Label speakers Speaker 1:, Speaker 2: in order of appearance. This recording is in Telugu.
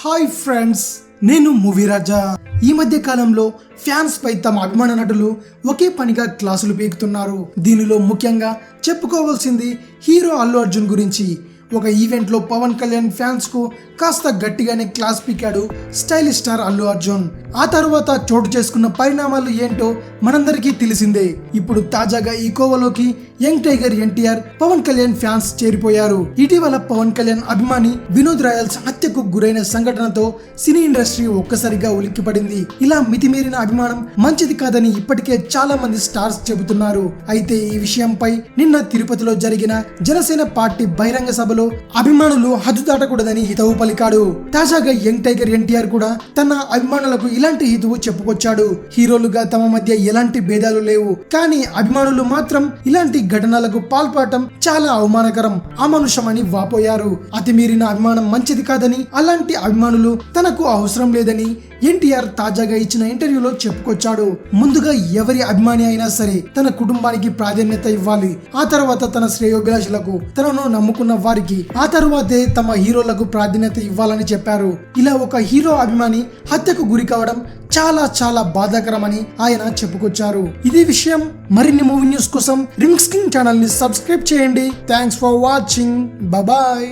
Speaker 1: హాయ్ ఫ్రెండ్స్, నేను మూవీ రాజా. ఈ మధ్య కాలంలో ఫ్యాన్స్ పై తమ అభిమాన నటులు ఒకే పనిగా క్లాసులు పీకుతున్నారు. దీనిలో ముఖ్యంగా చెప్పుకోవాల్సింది హీరో అల్లు అర్జున్ గురించి. ఒక ఈవెంట్ లో పవన్ కళ్యాణ్ ఫ్యాన్స్ కు కాస్త గట్టిగానే క్లాస్ పీకాడు స్టైలిష్ స్టార్ అల్లు అర్జున్. ఆ తర్వాత చోటు చేసుకున్న పరిణామాలు ఏంటో మనందరికీ తెలిసిందే. ఇప్పుడు తాజాగా ఈ కోవలోకి young tiger NTR Pawan Kalyan fans చేరిపోయారు. ఇటీవల పవన్ కళ్యాణ్ అభిమాని వినోద్ రాయల్స్ హత్యకు గురైన సంఘటనతో సినీ ఇండస్ట్రీ ఒక్కసారిగా ఉలిక్కిపడింది. ఇలా మితిమీరిన అభిమానం మంచిది కాదని ఇప్పటికే చాలా మంది స్టార్స్ చెబుతున్నారు. అయితే ఈ విషయంపై నిన్న తిరుపతిలో జరిగిన జనసేన పార్టీ బహిరంగ సభలో అభిమానులు హద్దు దాటకూడదని హితవు పలికాడు. తాజాగా యంగ్ టైగర్ ఎన్టీఆర్ కూడా తన అభిమానులకు ఇలాంటి హితవు చెప్పుకొచ్చాడు. హీరోలుగా తమ మధ్య ఎలాంటి భేదాలు లేవు, కానీ అభిమానులు మాత్రం ఇలాంటి ఘటనలకు పాల్పడటం చాలా అవమానకరం, అమానుషమని వాపోయారు. అతిమీరిన అభిమానం మంచిది కాదని, అలాంటి అభిమానులు తనకు అవసరం లేదని ఎన్టీఆర్ తాజాగా ఇచ్చిన ఇంటర్వ్యూలో చెప్పుకొచ్చాడు. ముందుగా ఎవరి అభిమాని అయినా సరే తన కుటుంబానికి ప్రాధాన్యత ఇవ్వాలి. ఆ తర్వాత తన శ్రేయోభిలాషులకు, తనను నమ్ముకున్న వారికి, ఆ తర్వాతే తమ హీరోలకు ప్రాధాన్యత ఇవ్వాలని చెప్పారు. ఇలా ఒక హీరో అభిమాని హత్యకు గురి కావడం చాలా బాధాకరమని ఆయన చెప్పుకొచ్చారు. ఇదే విషయం మరిన్ని మూవీ న్యూస్ కోసం రిమిక్స్ కింగ్ ఛానల్ ని సబ్స్క్రైబ్ చేయండి. Thanks for watching. బాయ్.